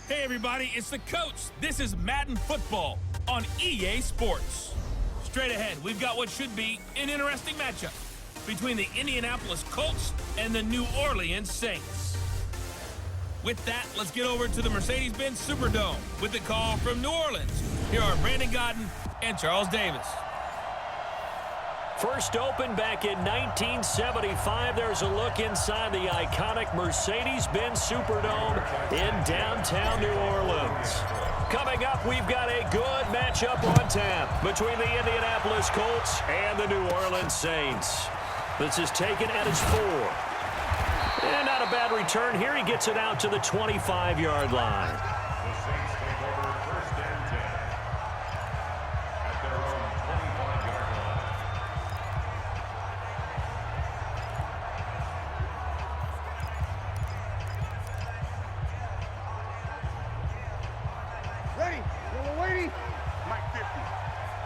Hey everybody, it's the coach. This is Madden Football on EA Sports. Straight ahead, we've got what should be an interesting matchup between the Indianapolis Colts and the New Orleans Saints. With that, let's get over to the Mercedes-Benz Superdome with the call from New Orleans. Here are Brandon Godden and Charles Davis. First opened back in 1975. There's a look inside the iconic Mercedes-Benz Superdome in downtown New Orleans. Coming up, we've got a good matchup on tap between the Indianapolis Colts and the New Orleans Saints. This is taken at his 4. And not a bad return here. He gets it out to the 25-yard line.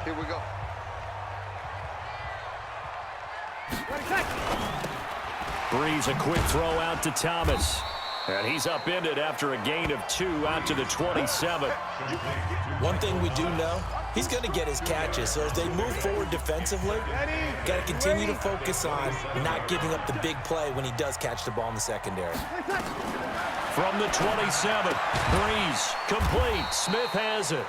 Here we go. Breeze, a quick throw out to Thomas. And he's upended after a gain of 2 out to the 27. One thing we do know, he's going to get his catches. So as they move forward defensively, got to continue to focus on not giving up the big play when he does catch the ball in the secondary. From the 27, Breeze, complete. Smith has it.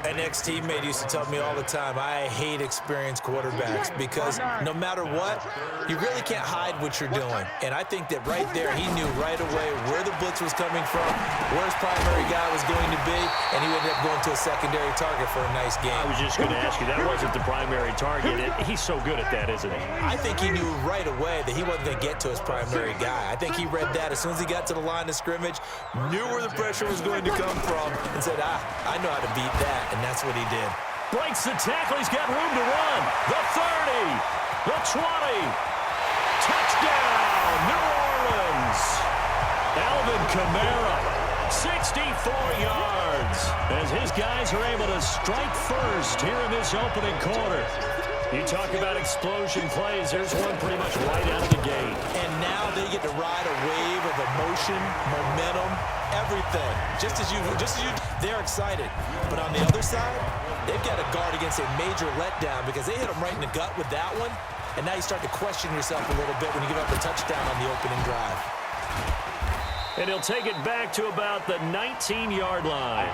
An ex-teammate used to tell me all the time, I hate experienced quarterbacks because no matter what, you really can't hide what you're doing. And I think that right there, he knew right away where the blitz was coming from, where his primary guy was going to be, and he ended up going to a secondary target for a nice game. I was just going to ask you, that wasn't the primary target. He's so good at that, isn't he? I think he knew right away that he wasn't going to get to his primary guy. I think he read that as soon as he got to the line of scrimmage, knew where the pressure was going to come from, and said, I know how to beat that. And that's what he did. Breaks the tackle. He's got room to run. The 30. The 20. Touchdown, New Orleans. Alvin Kamara, 64 yards. As his guys are able to strike first here in this opening quarter. You talk about explosion plays. There's one pretty much right out of the gate. And now they get to ride a wave of emotion, momentum, everything. Just as you, they're excited. But on the other side, they've got to guard against a major letdown because they hit them right in the gut with that one. And now you start to question yourself a little bit when you give up a touchdown on the opening drive. And he'll take it back to about the 19-yard line.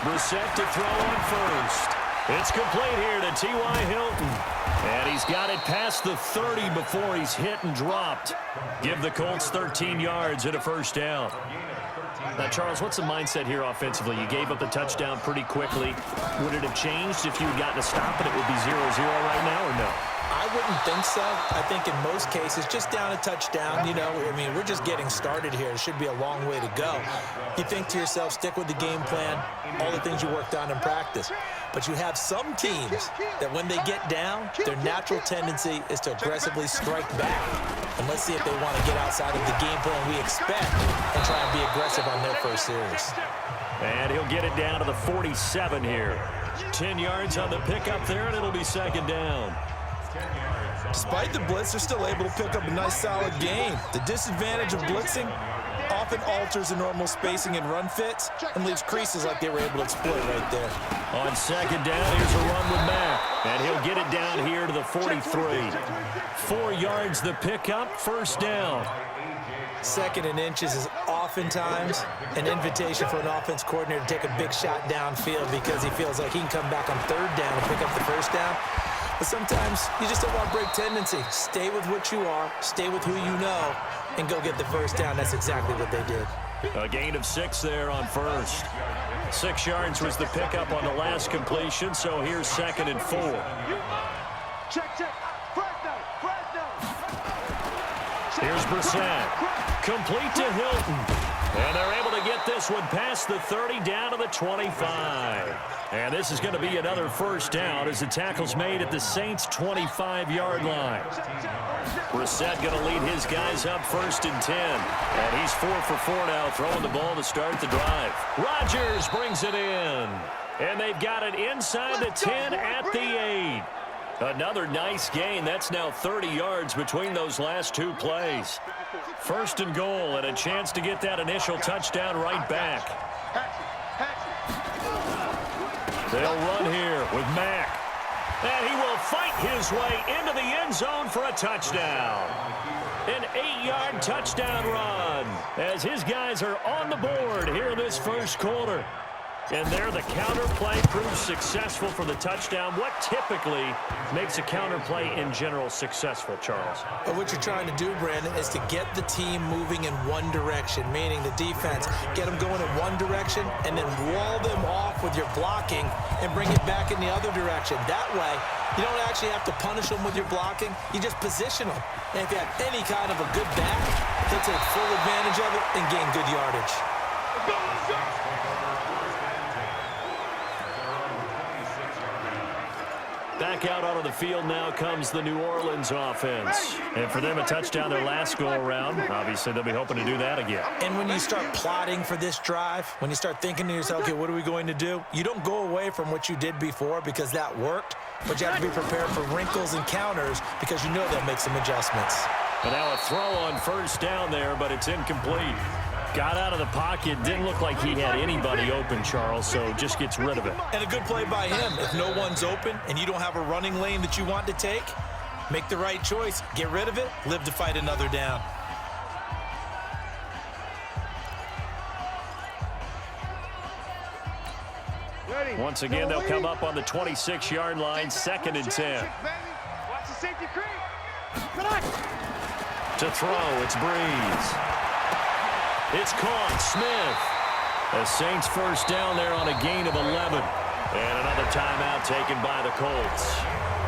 Brissett to throw on first. It's complete here to T.Y. Hilton. And he's got it past the 30 before he's hit and dropped. Give the Colts 13 yards and a first down. Now, Charles, what's the mindset here offensively? You gave up the touchdown pretty quickly. Would it have changed if you had gotten a stop and it would be 0-0 right now or no? I wouldn't think so. I think in most cases, just down a touchdown, you know, I mean, we're just getting started here. It should be a long way to go. You think to yourself, stick with the game plan, all the things you worked on in practice. But you have some teams that when they get down, their natural tendency is to aggressively strike back. And let's see if they want to get outside of the game plan we expect and try and be aggressive on their first series. And he'll get it down to the 47 here. 10 yards on the pickup there, and it'll be second down. Despite the blitz, they're still able to pick up a nice, solid gain. The disadvantage of blitzing often alters the normal spacing and run fits and leaves creases like they were able to exploit right there. On second down, here's a run with Mack. And he'll get it down here to the 43. 4 yards the pickup, first down. Second and inches is oftentimes an invitation for an offense coordinator to take a big shot downfield because he feels like he can come back on third down and pick up the first down. But sometimes you just don't want to break tendency. Stay with what you are, stay with who you know, and go get the first down. That's exactly what they did. A gain of 6 there on first. 6 yards was the pickup on the last completion, so here's second and 4. Check. Here's Brissett. Complete to Hilton. And they're able to get this one past the 30 down to the 25. And this is going to be another first down as the tackle's made at the Saints' 25-yard line. Brissett going to lead his guys up first and 10. And he's 4 for 4 now, throwing the ball to start the drive. Rodgers brings it in. And they've got it inside the 10 at the 8. Another nice gain. That's now 30 yards between those last two plays. First and goal, and a chance to get that initial touchdown right back. They'll run here with Mack. And he will fight his way into the end zone for a touchdown. An 8-yard touchdown run as his guys are on the board here in this first quarter. And there the counter play proves successful for the touchdown. What typically makes a counter play in general successful, Charles? What you're trying to do, Brandon, is to get the team moving in one direction, meaning the defense, get them going in one direction and then wall them off with your blocking and bring it back in the other direction. That way, you don't actually have to punish them with your blocking. You just position them. And if you have any kind of a good back, they'll take full advantage of it and gain good yardage. Back out onto the field now comes the New Orleans offense. And for them, a touchdown their last go-around. Obviously, they'll be hoping to do that again. And when you start plotting for this drive, when you start thinking to yourself, okay, what are we going to do? You don't go away from what you did before because that worked, but you have to be prepared for wrinkles and counters because you know they'll make some adjustments. And now a throw on first down there, but it's incomplete. Got out of the pocket. Didn't look like he had anybody open, Charles, so just gets rid of it. And a good play by him. If no one's open and you don't have a running lane that you want to take, make the right choice. Get rid of it. Live to fight another down. Once again, they'll come up on the 26-yard line, 2nd and 10. Watch the safety creep. To throw, it's Breeze. It's caught, Smith. The Saints first down there on a gain of 11. And another timeout taken by the Colts.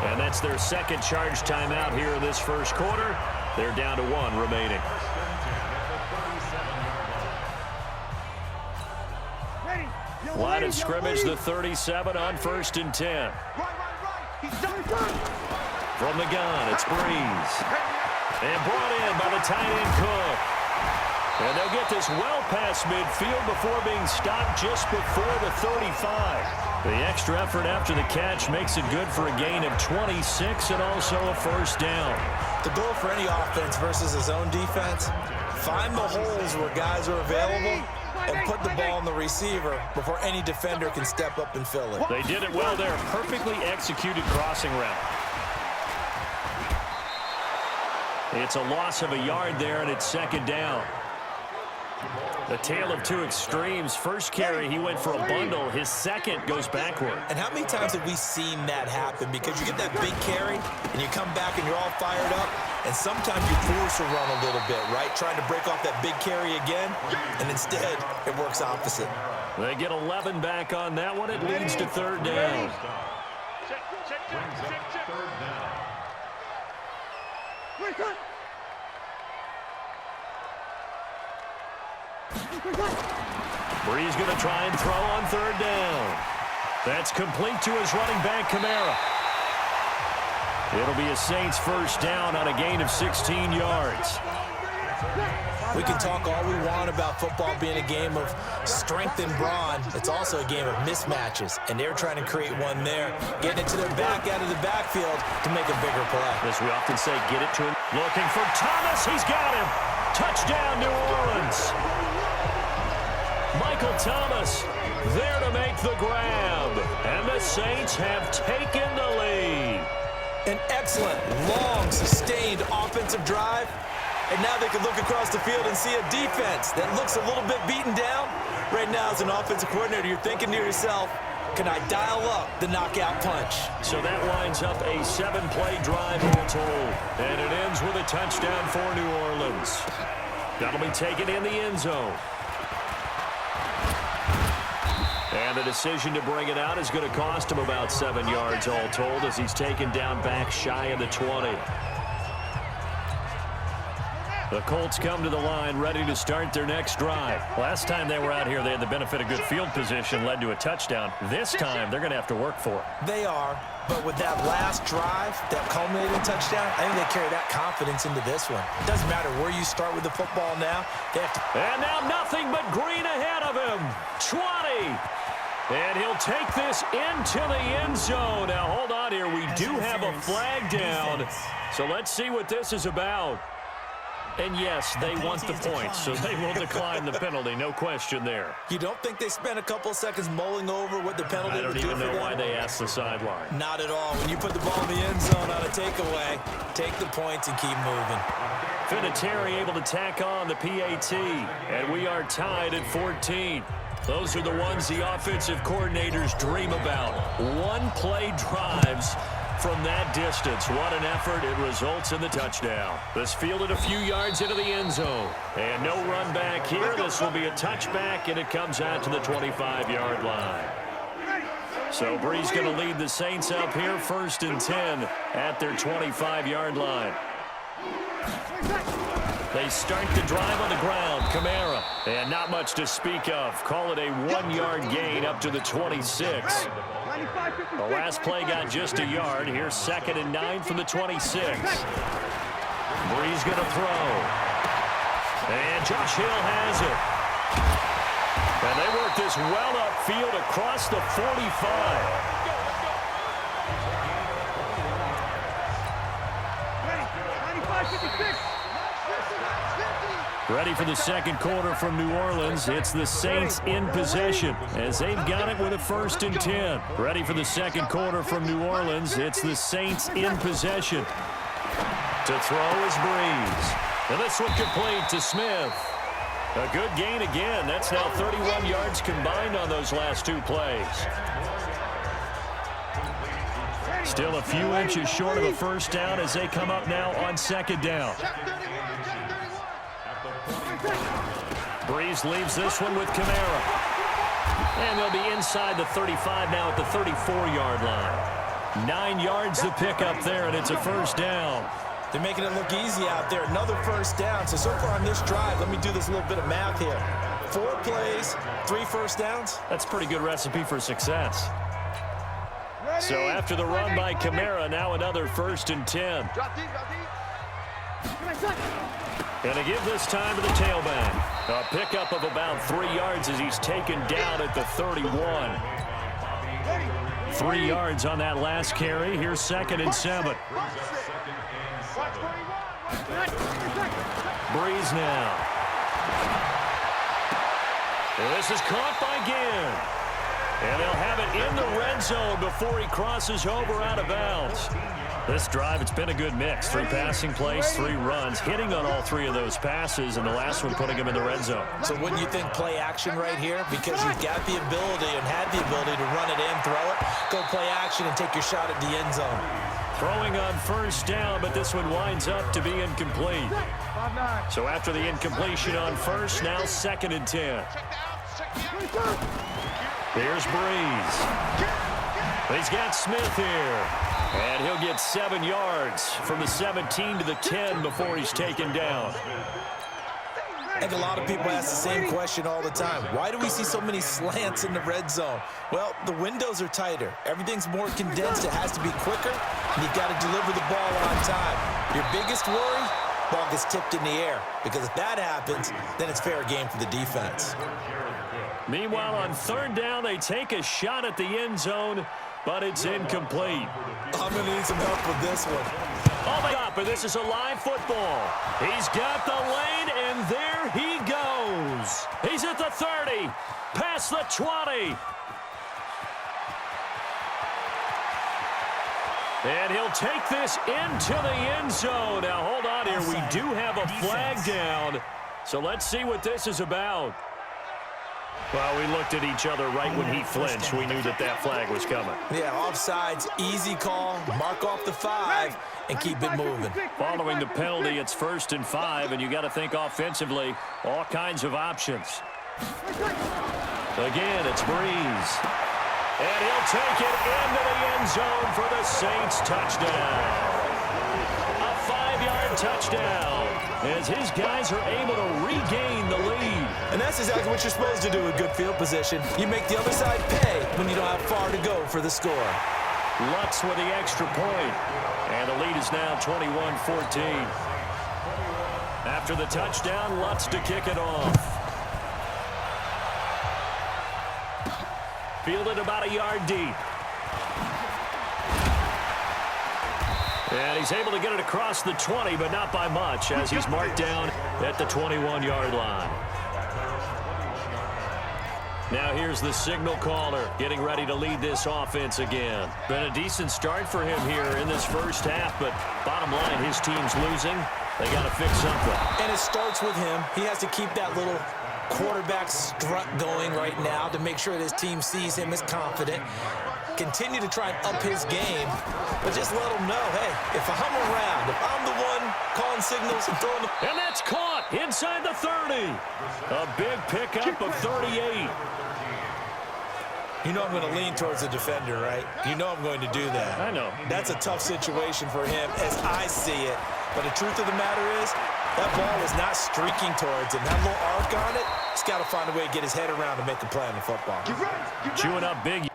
And that's their second charge timeout here in this first quarter. They're down to 1 remaining. Line of scrimmage, the 37 on 1st and 10. From the gun, it's Breeze. And brought in by the tight end Cook. And they'll get this well past midfield before being stopped just before the 35. The extra effort after the catch makes it good for a gain of 26 and also a first down. The goal for any offense versus his own defense, find the holes where guys are available and put the ball on the receiver before any defender can step up and fill it. They did it well there. Perfectly executed crossing route. It's a loss of a yard there, and it's 2nd down. The tale of two extremes. First carry, he went for a bundle. His second goes backward. And how many times have we seen that happen? Because you get that big carry, and you come back and you're all fired up, and sometimes you force a run a little bit, right? Trying to break off that big carry again, and instead it works opposite. They get 11 back on that one. It leads to 3rd down. Breeze going to try and throw on 3rd down. That's complete to his running back, Kamara. It'll be a Saints first down on a gain of 16 yards. We can talk all we want about football being a game of strength and brawn. It's also a game of mismatches, and they're trying to create one there, getting it to their back out of the backfield to make a bigger play. As we often say, get it to him. Looking for Thomas. He's got him. Touchdown, New Orleans. Michael Thomas there to make the grab. And the Saints have taken the lead. An excellent, long, sustained offensive drive. And now they can look across the field and see a defense that looks a little bit beaten down. Right now, as an offensive coordinator, you're thinking to yourself, can I dial up the knockout punch? So that winds up a 7-play drive all told. And it ends with a touchdown for New Orleans. That'll be taken in the end zone. And the decision to bring it out is going to cost him about 7 yards all told as he's taken down back shy of the 20. The Colts come to the line ready to start their next drive. Last time they were out here, they had the benefit of good field position, led to a touchdown. This time, they're going to have to work for it. They are, but with that last drive, that culminating touchdown, I think they carry that confidence into this one. It doesn't matter where you start with the football now. They have to. And now nothing but green ahead of him. 20. And he'll take this into the end zone. Now, hold on here. We do have a flag down. So let's see what this is about. And yes, they want the points, so they will decline the penalty. No question there. You don't think they spent a couple of seconds mulling over what the penalty would do for them? I don't even know why they asked the sideline. Not at all. When you put the ball in the end zone on a takeaway, take the points and keep moving. Vinatieri able to tack on the PAT, and we are tied at 14. Those are the ones the offensive coordinators dream about. One-play drives from that distance. What an effort. It results in the touchdown. This fielded a few yards into the end zone. And no run back here. This will be a touchback, and it comes out to the 25-yard line. So Brees going to lead the Saints up here, 1st and 10 at their 25-yard line. They start the drive on the ground. Kamara. And not much to speak of. Call it a 1-yard gain up to the 26. The last play got just a yard. Here's 2nd and 9 from the 26. Brees going to throw. And Josh Hill has it. And they work this well upfield across the 45. Ready for the second quarter from New Orleans. It's the Saints in possession as they've got it with a 1st and 10. Ready for the second quarter from New Orleans. It's the Saints in possession. To throw is Brees. And this one complete to Smith. A good gain again. That's now 31 yards combined on those last 2 plays. Still a few inches short of a 1st down as they come up now on 2nd down. Brees leaves this one with Kamara. And they'll be inside the 35 now at the 34-yard line. 9 yards to pick up there, and it's a 1st down. They're making it look easy out there. Another 1st down. So far on this drive, let me do this little bit of math here. 4 plays, 3 1st downs. That's a pretty good recipe for success. So after the run by Kamara, now another 1st and 10. And to give this time to the tailback. A pickup of about 3 yards as he's taken down at the 31. 3 yards on that last carry. Here's 2nd and 7. Brees now. And this is caught by Ginn. And they'll have it in the red zone before he crosses over out of bounds. This drive, it's been a good mix. 3 passing plays, 3 runs, hitting on all 3 of those passes, and the last one putting him in the red zone. So wouldn't you think play action right here? Because you've got the ability and had the ability to run it in, throw it, go play action, and take your shot at the end zone. Throwing on 1st down, but this one winds up to be incomplete. So after the incompletion on 1st, now 2nd and 10. Here's Brees. He's got Smith here. And he'll get 7 yards from the 17 to the 10 before he's taken down. I think a lot of people ask the same question all the time. Why do we see so many slants in the red zone? Well, the windows are tighter. Everything's more condensed. It has to be quicker, and you've got to deliver the ball on time. Your biggest worry, ball gets tipped in the air. Because if that happens, then it's fair game for the defense. Meanwhile, on 3rd down, they take a shot at the end zone, but it's incomplete. I'm going to need some help with this one. Oh, my God, but this is a live football. He's got the lane, and there he goes. He's at the 30, past the 20. And he'll take this into the end zone. Now, hold on here. We do have a flag down, so let's see what this is about. Well, we looked at each other right when he flinched. We knew that that flag was coming. Yeah, offsides, easy call, mark off the 5, and keep it moving. Following the penalty, it's 1st and 5, and you got to think offensively, all kinds of options. Again, it's Brees. And he'll take it into the end zone for the Saints touchdown. A 5-yard touchdown as his guys are able to regain the lead. And that's exactly what you're supposed to do with good field position. You make the other side pay when you don't have far to go for the score. Lutz with the extra point. And the lead is now 21-14. After the touchdown, Lutz to kick it off. Fielded about a yard deep. And he's able to get it across the 20, but not by much, as he's marked down at the 21-yard line. Now here's the signal caller getting ready to lead this offense again. Been a decent start for him here in this first half, but bottom line, his team's losing. They got to fix something. And it starts with him. He has to keep that little quarterback strut going right now to make sure that his team sees him as confident. Continue to try and up his game, but just let him know, hey, if I'm around, if I'm the one calling signals and throwing the... And that's caught inside the 30. A big pickup of 38. You know I'm going to lean towards the defender, right? You know I'm going to do that. I know. That's a tough situation for him as I see it. But the truth of the matter is, that ball was not streaking towards him. That little arc on it, he's got to find a way to get his head around to make a play on the football. Chewing up big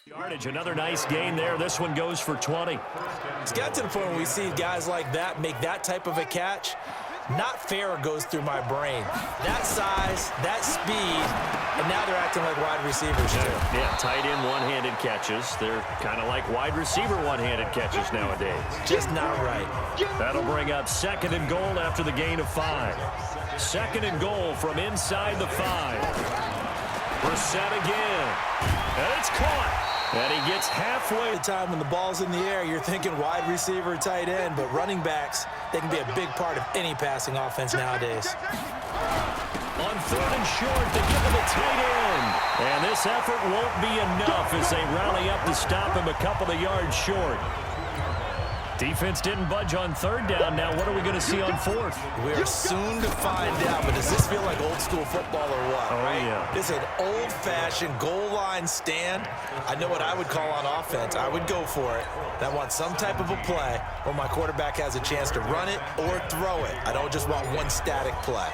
yardage. Another nice gain there. This one goes for 20. It's got to the point where we see guys like that make that type of a catch. Not fair goes through my brain. That size, that speed, and now they're acting like wide receivers too. Yeah, tight end one-handed catches. They're kind of like wide receiver one-handed catches nowadays. Just not right. That'll bring up 2nd and goal after the gain of 5. 2nd and goal from inside the 5. Brissett again. And it's caught. And he gets halfway. The time when the ball's in the air, you're thinking wide receiver, tight end, but running backs, they can be a big part of any passing offense nowadays. On 3rd and short, they give him a tight end. And this effort won't be enough as they rally up to stop him a couple of yards short. Defense didn't budge on 3rd down. Now what are we going to see on 4th? We're soon to find out, but does this feel like old school football or what? Oh, right? yeah. This is an old-fashioned goal line stand. I know what I would call on offense. I would go for it. I want some type of a play where my quarterback has a chance to run it or throw it. I don't just want one static play.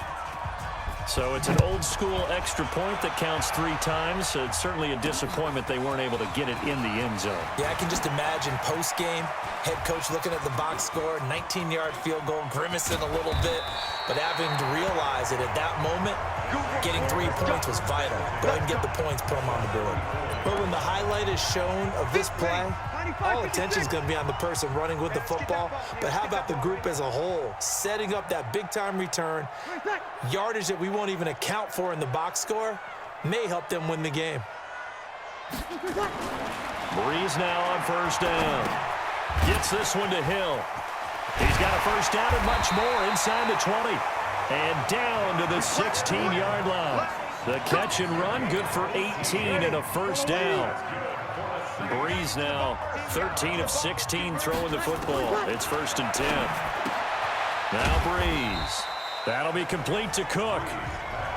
So it's an old-school extra point that counts 3 times. So it's certainly a disappointment they weren't able to get it in the end zone. Yeah, I can just imagine post-game, head coach looking at the box score, 19-yard field goal, grimacing a little bit, but having to realize that at that moment, getting 3 points was vital. Go ahead and get the points, put them on the board. But when the highlight is shown of this play, all attention is going to be on the person running with the football, but how about the group as a whole, setting up that big-time return, yardage that we won't even account for in the box score, may help them win the game. Breeze now on 1st down. Gets this one to Hill. He's got a 1st down and much more inside the 20. And down to the 16-yard line. The catch and run, good for 18 and a 1st down. Breeze now 13 of 16 throwing the football. It's 1st and 10. Now Breeze. That'll be complete to Cook.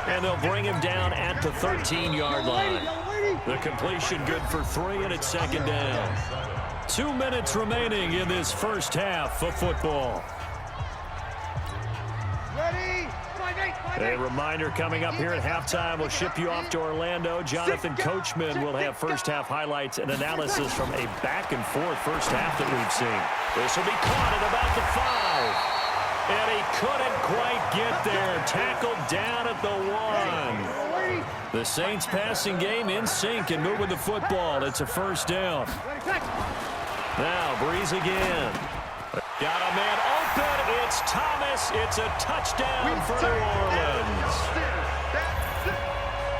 And they'll bring him down at the 13-yard line. The completion good for 3, and it's 2nd down. 2 minutes remaining in this first half of football. A reminder coming up here at halftime. We'll ship you off to Orlando. Jonathan Coachman will have first half highlights and analysis from a back-and-forth first half that we've seen. This will be caught at about the 5. And he couldn't quite get there. Tackled down at the 1. The Saints passing game in sync and moving the football. It's a 1st down. Now Breeze again. Got a man open. It's Thomas. It's a touchdown for New Orleans.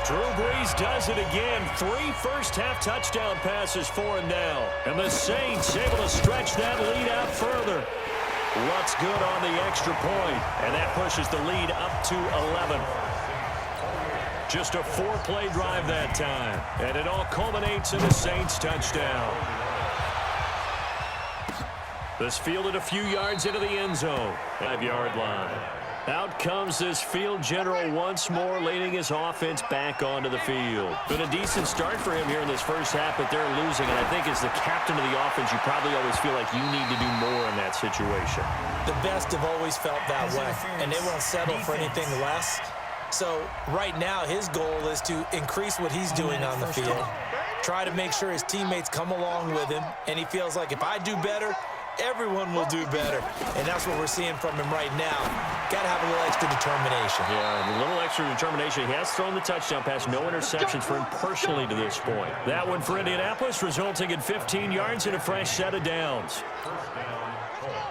Drew Brees does it again. 3 first-half touchdown passes for him now. And the Saints able to stretch that lead out further. What's good on the extra point? And that pushes the lead up to 11. Just a 4-play drive that time. And it all culminates in a Saints touchdown. This fielded a few yards into the end zone. 5-yard line. Out comes this field general once more, leading his offense back onto the field. Been a decent start for him here in this first half, but they're losing. And I think as the captain of the offense, you probably always feel like you need to do more in that situation. The best have always felt that way, and they won't settle for anything less. So right now, his goal is to increase what he's doing on the field, try to make sure his teammates come along with him, and he feels like if I do better, Everyone will do better, and that's what we're seeing from him right now. Got to have a little extra determination. Yeah, a little extra determination. He has thrown the touchdown pass. No interceptions for him personally to this point. That one for Indianapolis, resulting in 15 yards and a fresh set of downs.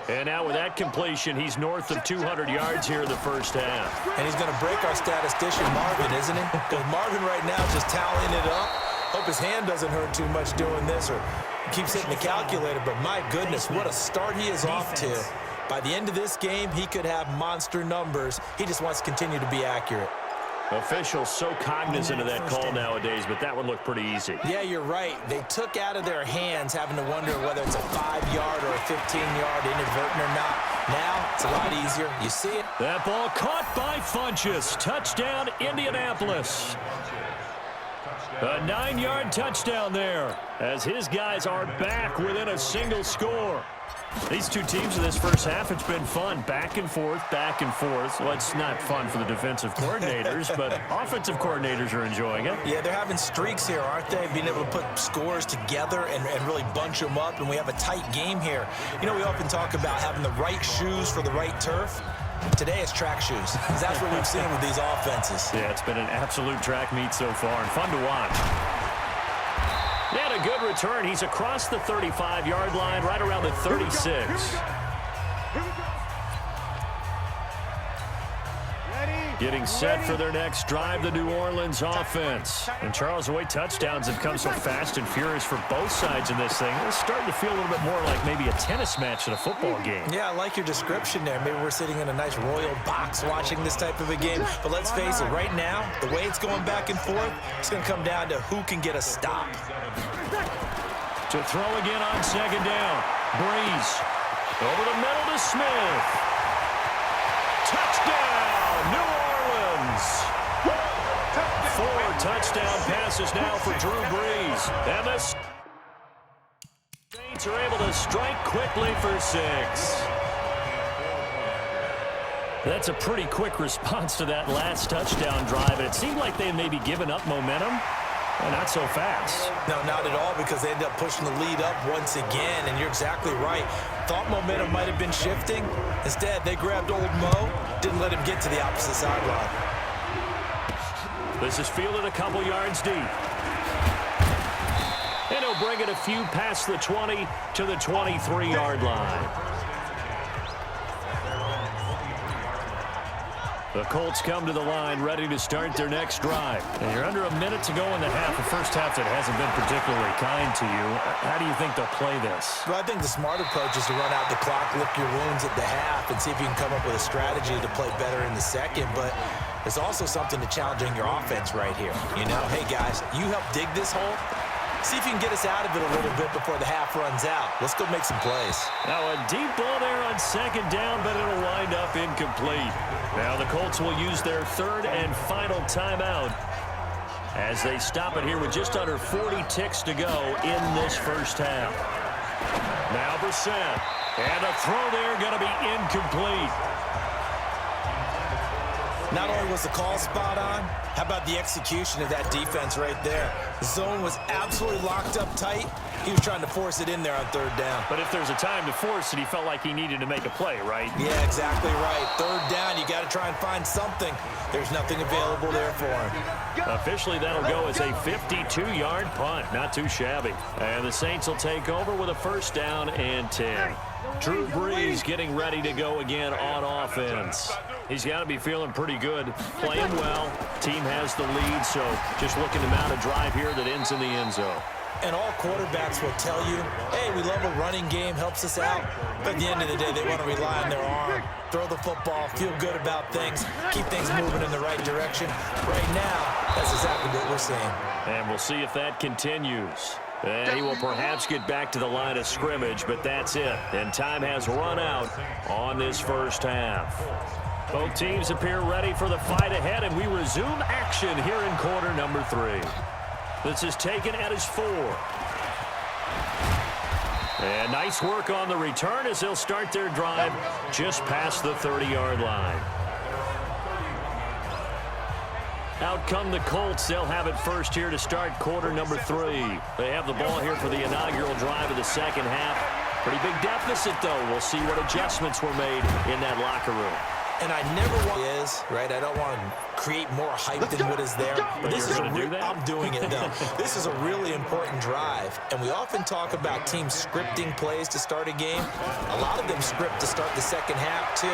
And now with that completion, he's north of 200 yards here in the first half. And he's going to break our statistician, Marvin, isn't he? Because Marvin right now is just tallying it up. Hope his hand doesn't hurt too much doing this or keeps hitting the calculator. But my goodness, what a start he is off to. By the end of this game, he could have monster numbers. He just wants to continue to be accurate. Officials so cognizant of that call nowadays, but that one looked pretty easy. Yeah, you're right. They took out of their hands having to wonder whether it's a 5-yard or a 15-yard inadvertent or not. Now, it's a lot easier. You see it? That ball caught by Funchess. Touchdown, Indianapolis. A 9-yard touchdown there as his guys are back within a single score. These two teams in this first half, it's been fun. Back and forth, back and forth. Well, it's not fun for the defensive coordinators, but offensive coordinators are enjoying it. Yeah, they're having streaks here, aren't they? Being able to put scores together and really bunch them up, and we have a tight game here. You know, we often talk about having the right shoes for the right turf. Today it's track shoes. That's what we've seen with these offenses. Yeah, it's been an absolute track meet so far and fun to watch. He had a good return. He's across the 35-yard line, right around the 36. Getting set for their next drive, the New Orleans offense. And Charles, the way touchdowns have come so fast and furious for both sides in this thing, it's starting to feel a little bit more like maybe a tennis match than a football game. Yeah, I like your description there. Maybe we're sitting in a nice royal box watching this type of a game. But let's face it, right now, the way it's going back and forth, it's going to come down to who can get a stop. To throw again on second down. Breeze. Over the middle to Smith. Touchdown, New Orleans. 4 touchdown passes now for Drew Brees. And the Saints are able to strike quickly for 6. That's a pretty quick response to that last touchdown drive. And it seemed like they had maybe given up momentum. Well, not so fast. No, not at all, because they ended up pushing the lead up once again, and you're exactly right. Thought momentum might have been shifting. Instead, they grabbed old Mo, didn't let him get to the opposite sideline. This is fielded a couple yards deep. And he'll bring it a few past the 20 to the 23-yard line. The Colts come to the line ready to start their next drive. And you're under a minute to go in the half. The first half that hasn't been particularly kind to you. How do you think they'll play this? Well, I think the smart approach is to run out the clock, lick your wounds at the half, and see if you can come up with a strategy to play better in the second. But there's also something to challenging your offense right here. You know, hey, guys, you help dig this hole. See if you can get us out of it a little bit before the half runs out. Let's go make some plays. Now a deep ball there on second down, but it'll wind up incomplete. Now the Colts will use their third and final timeout as they stop it here with just under 40 ticks to go in this first half. Now Brissett, and a throw there going to be incomplete. Not only was the call spot on, how about the execution of that defense right there? The zone was absolutely locked up tight. He was trying to force it in there on third down. But if there's a time to force it, he felt like he needed to make a play, right? Yeah, exactly right. Third down, you got to try and find something. There's nothing available there for him. Officially, that'll go as a 52-yard punt. Not too shabby. And the Saints will take over with a first down and 10. Drew Brees getting ready to go again on offense. He's got to be feeling pretty good, playing well. Team has the lead, so just looking to mount a drive here that ends in the end zone. And all quarterbacks will tell you, hey, we love a running game, helps us out. But at the end of the day, they want to rely on their arm, throw the football, feel good about things, keep things moving in the right direction. Right now, that's exactly what we're seeing. And we'll see if that continues. And he will perhaps get back to the line of scrimmage, but that's it. And time has run out on this first half. Both teams appear ready for the fight ahead, and we resume action here in quarter number 3. This is taken at his 4. And nice work on the return as they'll start their drive just past the 30-yard line. Out come the Colts. They'll have it first here to start quarter number 3. They have the ball here for the inaugural drive of the second half. Pretty big deficit, though. We'll see what adjustments were made in that locker room. And I never want right? I don't want to create more hype than what is there. But this is I'm doing it, though. This is a really important drive. And we often talk about teams scripting plays to start a game. A lot of them script to start the second half, too.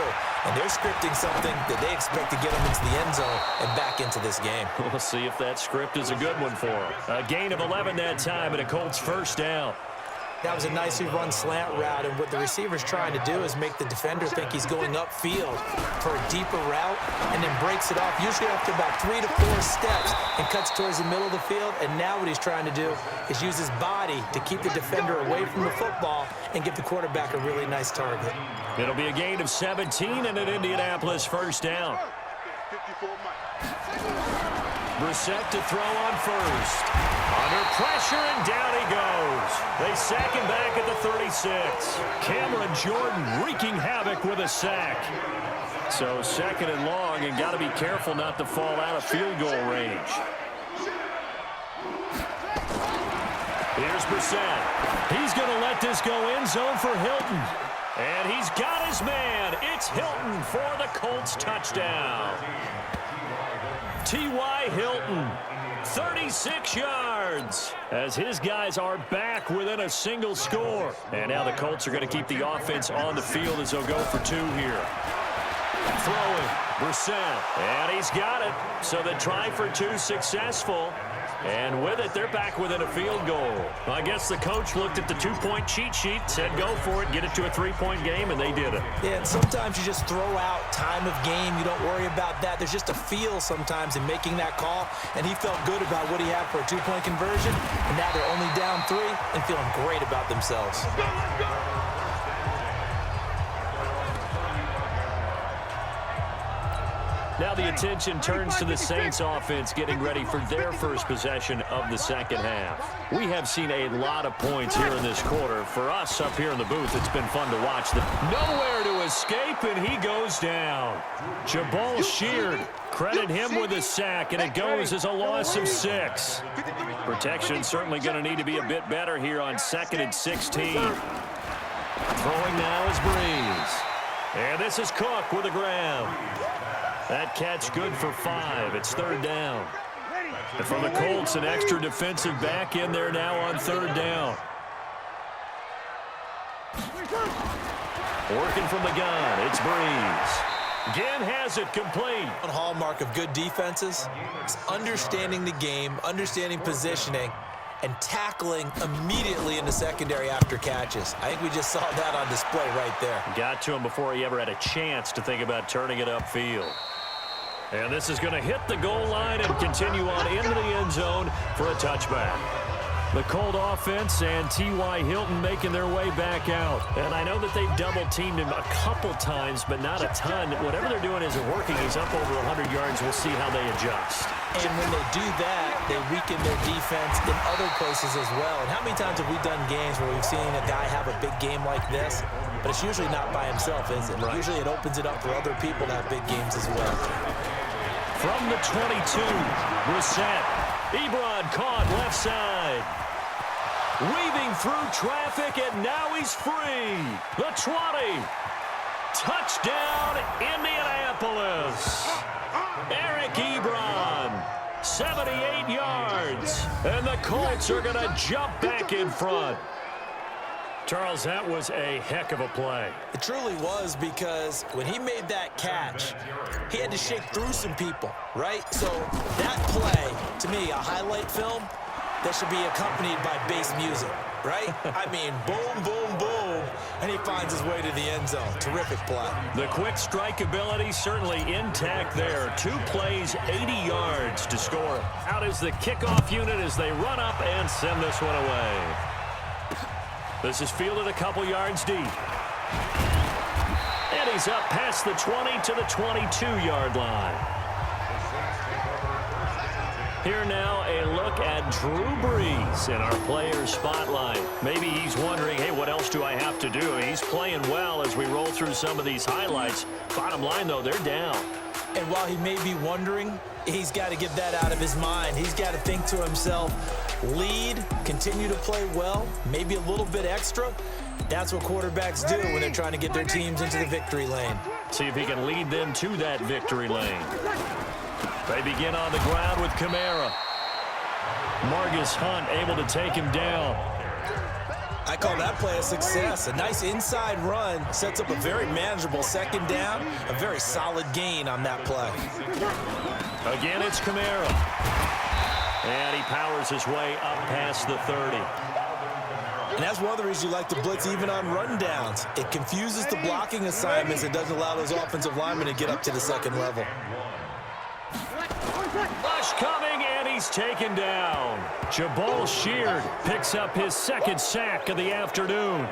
And they're scripting something that they expect to get them into the end zone and back into this game. We'll see if that script is a good one for them. A gain of 11 that time and a Colts first down. That was a nicely run slant route, and what the receiver's trying to do is make the defender think he's going upfield for a deeper route and then breaks it off, usually after about 3 to 4 steps, and cuts towards the middle of the field. And now what he's trying to do is use his body to keep the defender away from the football and give the quarterback a really nice target. It'll be a gain of 17 and an Indianapolis first down. Brissett to throw on first. Under pressure, and down he goes. They sack him back at the 36. Cameron Jordan wreaking havoc with a sack. So second and long, and got to be careful not to fall out of field goal range. Here's Brissett. He's going to let this go end zone for Hilton. And he's got his man. It's Hilton for the Colts touchdown. T.Y. Hilton, 36 yards, as his guys are back within a single score. And now the Colts are going to keep the offense on the field as they'll go for 2 here. Throwing, Brissett, and he's got it. So the try for 2 successful. And with it, they're back within a field goal. I guess the coach looked at the 2-point cheat sheet, said go for it, get it to a 3-point game, and they did it. Yeah, and sometimes you just throw out time of game. You don't worry about that. There's just a feel sometimes in making that call, and he felt good about what he had for a 2-point conversion, and now they're only down 3 and feeling great about themselves. Now the attention turns to the Saints offense getting ready for their first possession of the second half. We have seen a lot of points here in this quarter. For us up here in the booth, it's been fun to watch. Nowhere to escape, and he goes down. Jabal Sheard, credit him with a sack, and it goes as a loss of 6. Protection certainly going to need to be a bit better here on 2nd and 16. Throwing now is Breeze. And this is Cook with a grab. That catch good for 5. It's 3rd down. And for the Colts, an extra defensive back in there now on 3rd down. Working from the gun, it's Breeze. Again has it complete. One hallmark of good defenses is understanding the game, understanding positioning, and tackling immediately in the secondary after catches. I think we just saw that on display right there. Got to him before he ever had a chance to think about turning it upfield. And this is going to hit the goal line and continue on into the end zone for a touchback. The Colt offense and T.Y. Hilton making their way back out. And I know that they've double-teamed him a couple times, but not a ton. Whatever they're doing isn't working. He's up over 100 yards. We'll see how they adjust. And when they do that, they weaken their defense in other places as well. And how many times have we done games where we've seen a guy have a big game like this, but it's usually not by himself, is it? Right. Usually it opens it up for other people to have big games as well. From the 22, Brissett. Ebron caught left side. Weaving through traffic, and now he's free. The 20. Touchdown, Indianapolis. Eric Ebron, 78 yards. And the Colts are going to jump back in front. Charles, that was a heck of a play. It truly was, because when he made that catch, he had to shake through some people, right? So that play, to me, a highlight film that should be accompanied by bass music, right? I mean, boom, boom, boom, and he finds his way to the end zone. Terrific play. The quick strike ability certainly intact there. 2 plays, 80 yards to score. Out is the kickoff unit as they run up and send this one away. This is fielded a couple yards deep. And he's up past the 20 to the 22-yard line. Here now, a look at Drew Brees in our player spotlight. Maybe he's wondering, hey, what else do I have to do? He's playing well as we roll through some of these highlights. Bottom line, though, they're down. And while he may be wondering, he's got to get that out of his mind. He's got to think to himself, lead, continue to play well, maybe a little bit extra. That's what quarterbacks do when they're trying to get their teams into the victory lane. See if he can lead them to that victory lane. They begin on the ground with Kamara. Margus Hunt able to take him down. I call that play a success. A nice inside run sets up a very manageable second down, a very solid gain on that play. Again, it's Kamara. And he powers his way up past the 30. And that's one of the reasons you like to blitz even on rundowns. It confuses the blocking assignments. It doesn't allow those offensive linemen to get up to the second level. Rush coming, and he's taken down. Jabal Sheard picks up his second sack of the afternoon.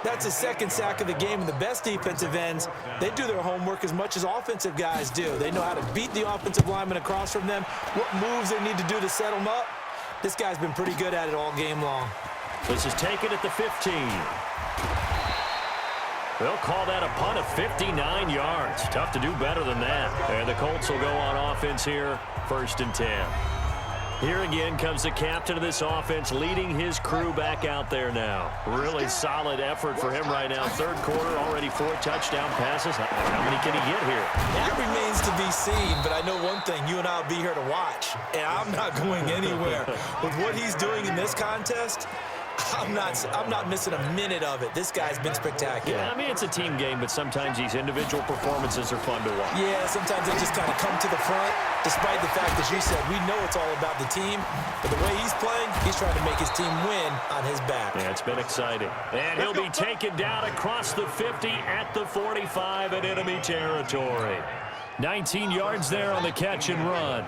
That's his second sack of the game, and the best defensive ends, they do their homework as much as offensive guys do. They know how to beat the offensive lineman across from them, what moves they need to do to set them up. This guy's been pretty good at it all game long. This is taken at the 15. They'll call that a punt of 59 yards. Tough to do better than that. And the Colts will go on offense here, 1st and 10. Here again comes the captain of this offense, leading his crew back out there now. Really solid effort for him right now. Third quarter, already 4 touchdown passes. How many can he get here? That remains to be seen, but I know one thing. You and I will be here to watch, and I'm not going anywhere. With what he's doing in this contest, I'm not missing a minute of it. This guy's been spectacular. Yeah, I mean, it's a team game, but sometimes these individual performances are fun to watch. Yeah, sometimes they just kind of come to the front, despite the fact, as you said, we know it's all about the team. But the way he's playing, he's trying to make his team win on his back. Yeah, it's been exciting. And he'll be taken down across the 50 at the 45 in enemy territory. 19 yards there on the catch and run.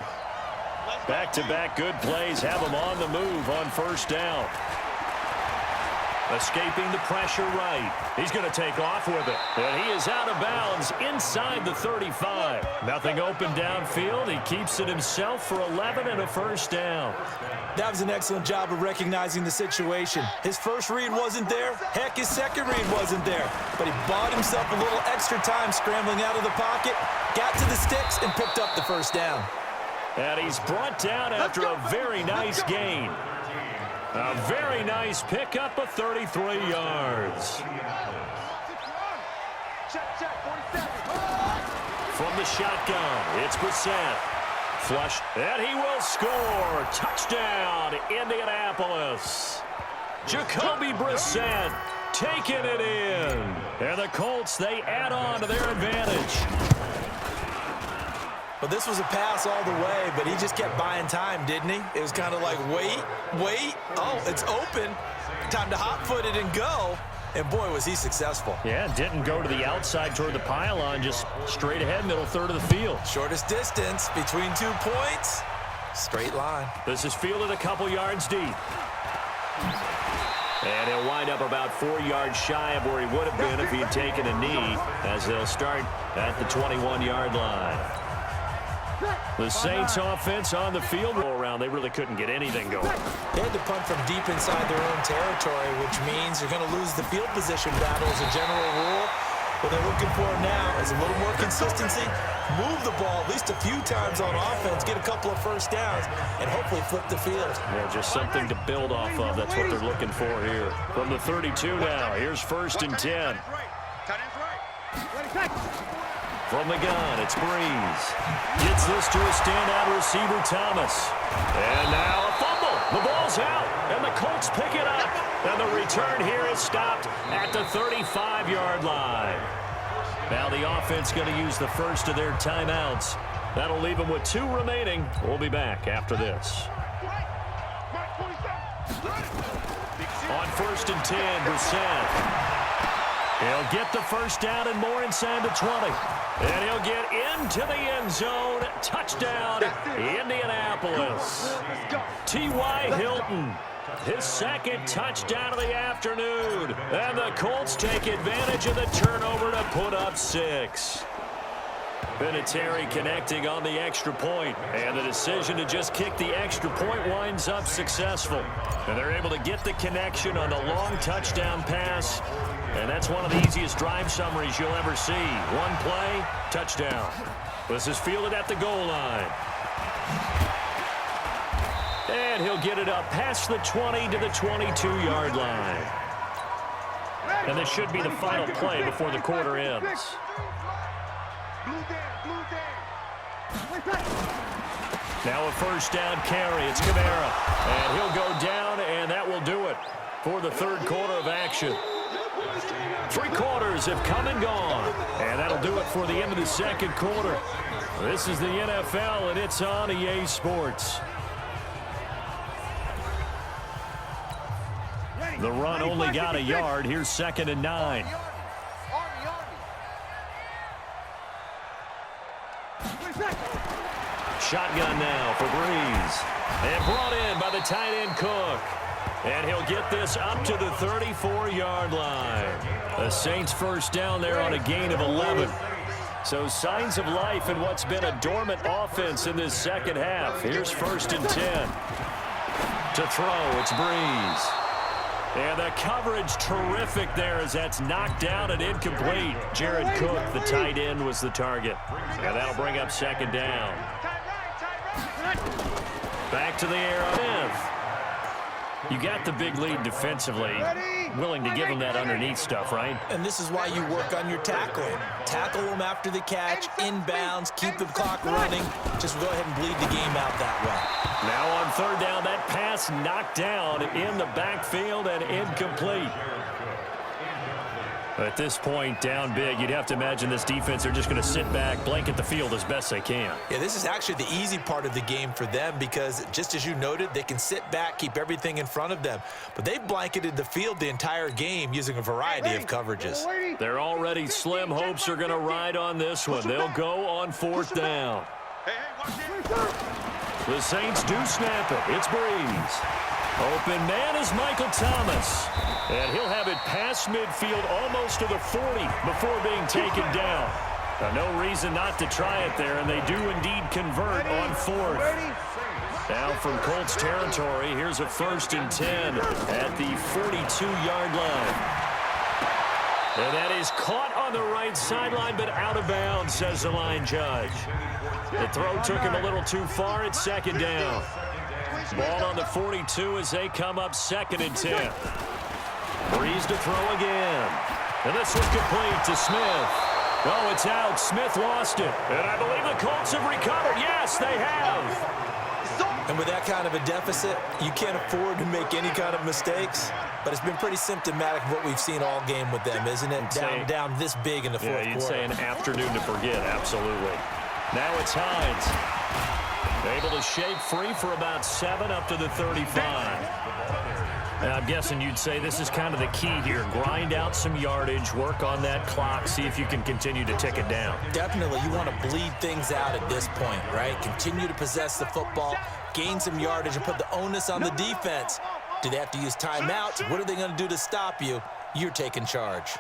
Back-to-back good plays have him on the move on 1st down. Escaping the pressure right. He's going to take off with it. And he is out of bounds inside the 35. Nothing open downfield. He keeps it himself for 11 and a 1st down. That was an excellent job of recognizing the situation. His first read wasn't there. Heck, his second read wasn't there. But he bought himself a little extra time scrambling out of the pocket, got to the sticks, and picked up the 1st down. And he's brought down after a very nice gain. A very nice pickup of 33 yards. From the shotgun, it's Brissett. Flush, and he will score. Touchdown, Indianapolis. Jacoby Brissett taking it in. And the Colts, they add on to their advantage. Well, this was a pass all the way, but he just kept buying time, didn't he? It was kind of like, wait. Oh, it's open. Time to hot-foot it and go. And, boy, was he successful. Yeah, didn't go to the outside toward the pylon, just straight ahead, middle third of the field. Shortest distance between 2 points. Straight line. This is fielded a couple yards deep. And he'll wind up about 4 yards shy of where he would have been if he had taken a knee, as they'll start at the 21-yard line. The Saints offense on the field roll around. They really couldn't get anything going. They had to punt from deep inside their own territory, which means you're going to lose the field position battle as a general rule. What they're looking for now is a little more consistency, move the ball at least a few times on offense, get a couple of 1st downs, and hopefully flip the field. Yeah, just something to build off of. That's what they're looking for here. From the 32 now, here's 1st and 10. From the gun, it's Breeze. Gets this to a standout receiver, Thomas. And now a fumble. The ball's out, and the Colts pick it up. And the return here is stopped at the 35-yard line. Now the offense going to use the first of their timeouts. That'll leave them with 2 remaining. We'll be back after this. On 1st and 10, Brissett. He'll get the 1st down and more inside the 20. And he'll get into the end zone. Touchdown, Indianapolis. T.Y. Hilton, his 2nd touchdown of the afternoon. And the Colts take advantage of the turnover to put up 6. Vinatieri connecting on the extra point, and the decision to just kick the extra point winds up successful. And they're able to get the connection on the long touchdown pass, and that's one of the easiest drive summaries you'll ever see. 1 play, touchdown. This is fielded at the goal line. And he'll get it up past the 20 to the 22-yard line. And this should be the final play before the quarter ends. Now a first down carry. It's Kamara. And he'll go down, and that will do it for the third quarter of action. 3 quarters have come and gone. And that'll do it for the end of the second quarter. This is the NFL, and it's on EA Sports. The run only got a yard. Here's 2nd and 9. Shotgun now for Breeze. And brought in by the tight end Cook. And he'll get this up to the 34-yard line. The Saints first down there on a gain of 11. So signs of life in what's been a dormant offense in this second half. Here's 1st and 10. To throw, it's Breeze. And the coverage terrific there as that's knocked down and incomplete. Jared Cook, the tight end, was the target. And that'll bring up 2nd down. Back to the air. Smith. You got the big lead defensively. Willing to give them that underneath stuff, right? And this is why you work on your tackling. Tackle them after the catch, inbounds, keep the clock running. Just go ahead and bleed the game out that way. Now on 3rd down, that pass knocked down in the backfield and incomplete. At this point, down big, you'd have to imagine this defense are just going to sit back, blanket the field as best they can. Yeah, this is actually the easy part of the game for them because, just as you noted, they can sit back, keep everything in front of them. But they've blanketed the field the entire game using a variety of coverages. They're already slim hopes are going to ride on this one. They'll go on 4th down. The Saints do snap it. It's Breeze. Open man is Michael Thomas. And he'll have it past midfield almost to the 40 before being taken down. Now, no reason not to try it there, and they do indeed convert on 4th. Now from Colts territory, here's a 1st and 10 at the 42-yard line. And that is caught on the right sideline, but out of bounds, says the line judge. The throw took him a little too far. It's 2nd down. Ball on the 42 as they come up 2nd and 10. Breeze to throw again. And this was complete to Smith. Oh, it's out. Smith lost it. And I believe the Colts have recovered. Yes, they have. And with that kind of a deficit, you can't afford to make any kind of mistakes. But it's been pretty symptomatic of what we've seen all game with them, isn't it? Down this big in the fourth quarter. You'd say an afternoon to forget. Absolutely. Now it's Hines. Able to shake free for about 7 up to the 35. And I'm guessing you'd say this is kind of the key here. Grind out some yardage, work on that clock, see if you can continue to tick it down. Definitely. You want to bleed things out at this point, right? Continue to possess the football, gain some yardage, and put the onus on the defense. Do they have to use timeouts? What are they going to do to stop you? You're taking charge.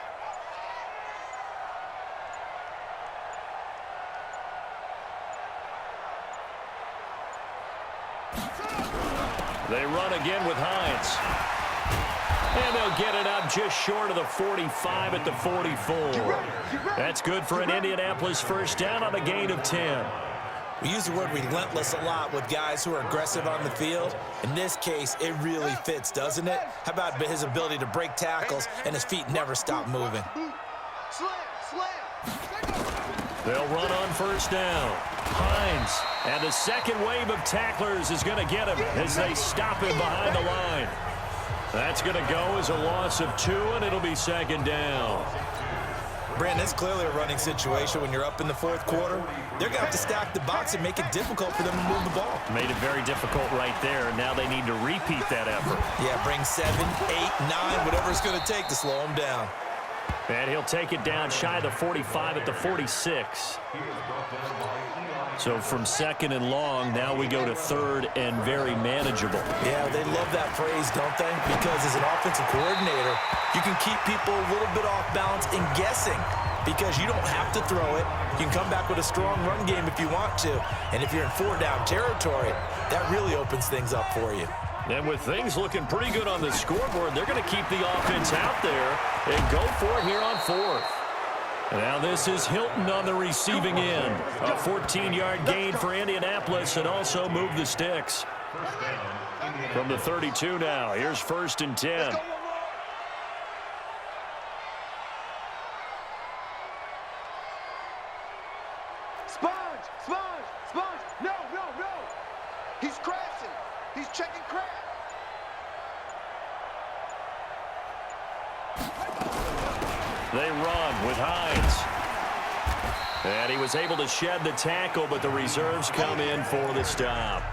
They run again with Hines. And they'll get it up just short of the 45 at the 44. That's good for an Indianapolis first down on a gain of 10. We use the word relentless a lot with guys who are aggressive on the field. In this case, it really fits, doesn't it? How about his ability to break tackles and his feet never stop moving? They'll run on first down. Hines, and the second wave of tacklers is going to get him as they stop him behind the line. That's going to go as a loss of 2, and it'll be 2nd down. Brandon, it's clearly a running situation when you're up in the fourth quarter. They're going to have to stack the box and make it difficult for them to move the ball. Made it very difficult right there. Now they need to repeat that effort. Yeah, bring 7, 8, 9, whatever it's going to take to slow them down. And he'll take it down shy of the 45 at the 46. So from 2nd and long, now we go to 3rd and very manageable. Yeah, they love that phrase, don't they? Because as an offensive coordinator, you can keep people a little bit off balance and guessing because you don't have to throw it. You can come back with a strong run game if you want to. And if you're in 4-down territory, that really opens things up for you. And with things looking pretty good on the scoreboard, they're going to keep the offense out there and go for it here on 4th. Now this is Hilton on the receiving end. A 14-yard gain for Indianapolis and also move the sticks. From the 32 now, here's 1st and 10. Sponge. No. He's crashing. He's checking crash. They run with Hines. And he was able to shed the tackle, but the reserves come in for the stop.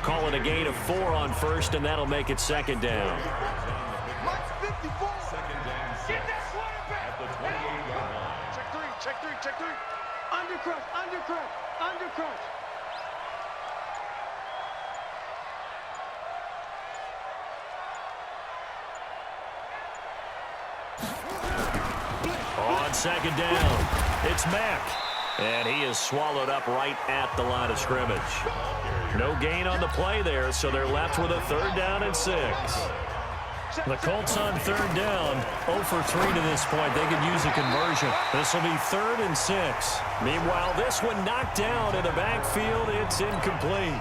Call it a gain of 4 on 1st, and that'll make it 2nd down. Mike's 54. Get that quarterback. At the 28-yard line. Check three. Undercrush. On 2nd down, it's Mack. And he is swallowed up right at the line of scrimmage. No gain on the play there, so they're left with a 3rd down and 6. The Colts on 3rd down, 0 for 3 to this point. They could use a conversion. This will be 3rd and 6. Meanwhile, this one knocked down in the backfield. It's incomplete.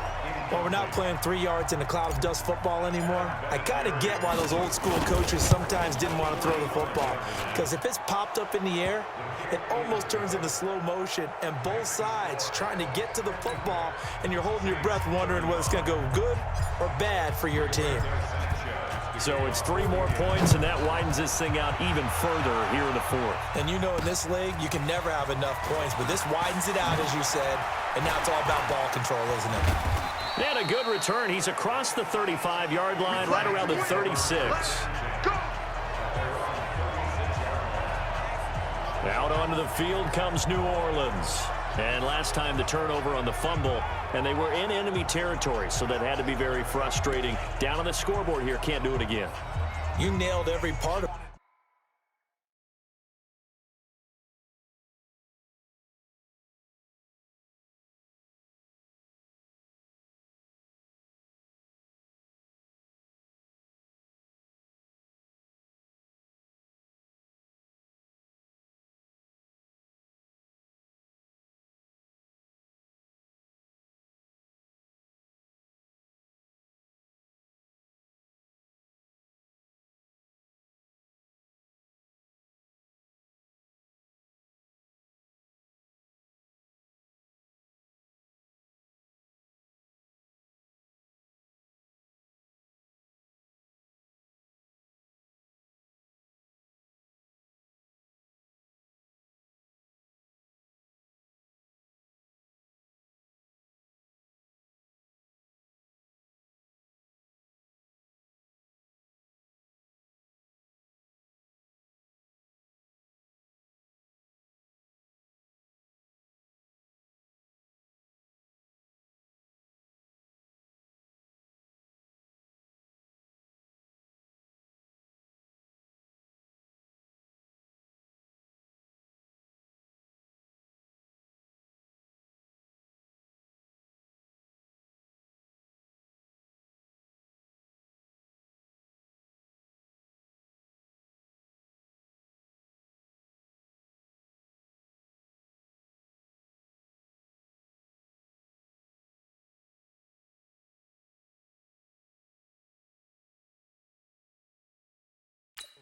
Well, we're not playing 3 yards in a cloud of dust football anymore. I kind of get why those old school coaches sometimes didn't want to throw the football. Because if it's popped up in the air, it almost turns into slow motion. And both sides trying to get to the football, and you're holding your breath wondering whether it's going to go good or bad for your team. So it's 3 more points, and that widens this thing out even further here in the 4th. And you know in this league, you can never have enough points. But this widens it out, as you said. And now it's all about ball control, isn't it? And a good return. He's across the 35-yard line, right around the 36. Out onto the field comes New Orleans. And last time the turnover on the fumble, and they were in enemy territory, so that had to be very frustrating. Down on the scoreboard here, can't do it again. You nailed every part of it.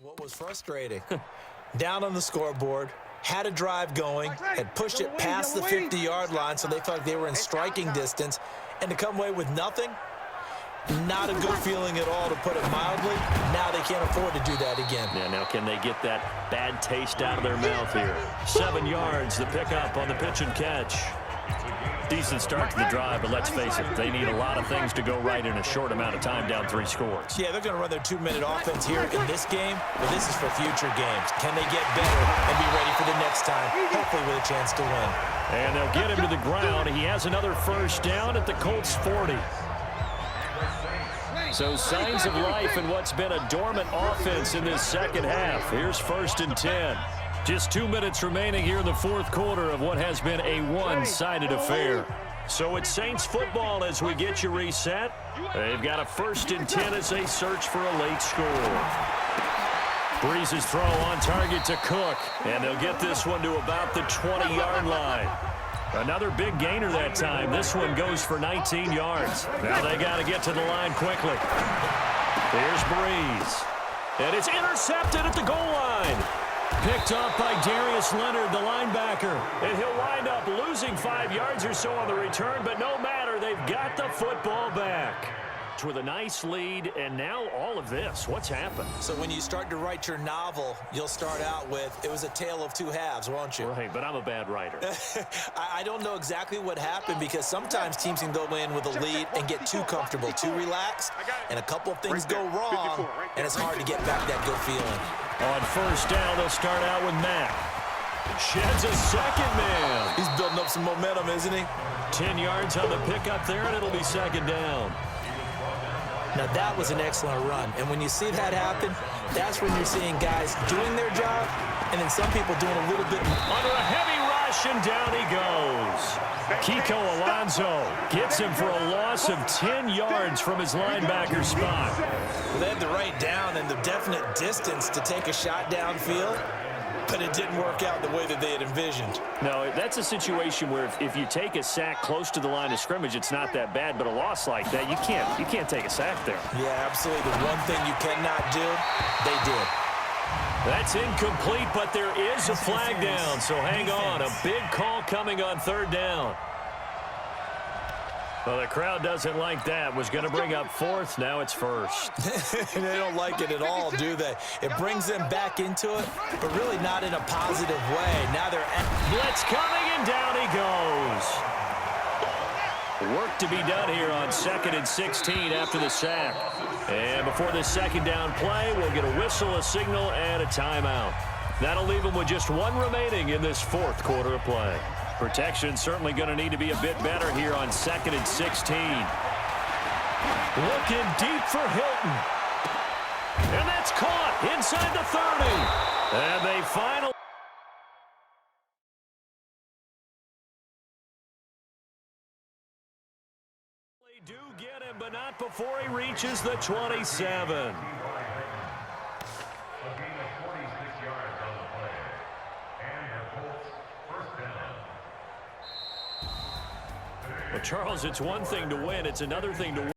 What was frustrating, down on the scoreboard, had a drive going, had pushed it past the 50-yard line, so they felt like they were in striking distance, and to come away with nothing, not a good feeling at all, to put it mildly. Now they can't afford to do that again. Yeah, now can they get that bad taste out of their mouth here? 7 yards, the pickup on the pitch and catch. Decent start to the drive, but let's face it, they need a lot of things to go right in a short amount of time, down 3 scores. Yeah, they're going to run their 2-minute offense here in this game, but this is for future games. Can they get better and be ready for the next time, hopefully with a chance to win? And they'll get him to the ground. He has another 1st down at the Colts 40. So signs of life in what's been a dormant offense in this second half. Here's 1st and 10. Just 2 minutes remaining here in the 4th quarter of what has been a one-sided affair. So it's Saints football as we get you reset. They've got a 1st and 10 as they search for a late score. Breeze's throw on target to Cook, and they'll get this one to about the 20-yard line. Another big gainer that time. This one goes for 19 yards. Now they got to get to the line quickly. Here's Breeze. And it's intercepted at the goal line. Picked up by Darius Leonard, the linebacker. And he'll wind up losing 5 yards or so on the return, but no matter, they've got the football back. With a nice lead, and now all of this. What's happened? So when you start to write your novel, you'll start out with, it was a tale of two halves, won't you? Right, but I'm a bad writer. I don't know exactly what happened, because sometimes teams can go in with a lead and get too comfortable, too relaxed, and a couple of things go wrong, and it's hard to get back that good feeling. On first down, they'll start out with Mack. Sheds a second man. He's building up some momentum, isn't he? 10 yards on the pickup there, and it'll be second down. Now, that was an excellent run. And when you see that happen, that's when you're seeing guys doing their job and then some people doing a little bit. Under a heavy rush, and down he goes. Kiko Alonso gets him for a loss of 10 yards from his linebacker spot. They had the right down and the definite distance to take a shot downfield, but it didn't work out the way that they had envisioned. No, that's a situation where if you take a sack close to the line of scrimmage, it's not that bad, but a loss like that, you can't take a sack there. Yeah, absolutely. The one thing you cannot do, they did. That's incomplete, but there is a flag down, so hang on. A big call coming on third down. Well, the crowd doesn't like that. Was going to bring up fourth. Now it's first. They don't like it at all, do they? It brings them back into it, but really not in a positive way. Now they're blitz coming, and down he goes. Work to be done here on 2nd and 16 after the sack. And before this second down play, we'll get a whistle, a signal, and a timeout. That'll leave them with just one remaining in this fourth quarter of play. Protection certainly going to need to be a bit better here on 2nd and 16. Looking deep for Hilton. And that's caught inside the 30. And they finally do get him, but not before he reaches the 27. Well, Charles, it's one thing to win. It's another thing to win.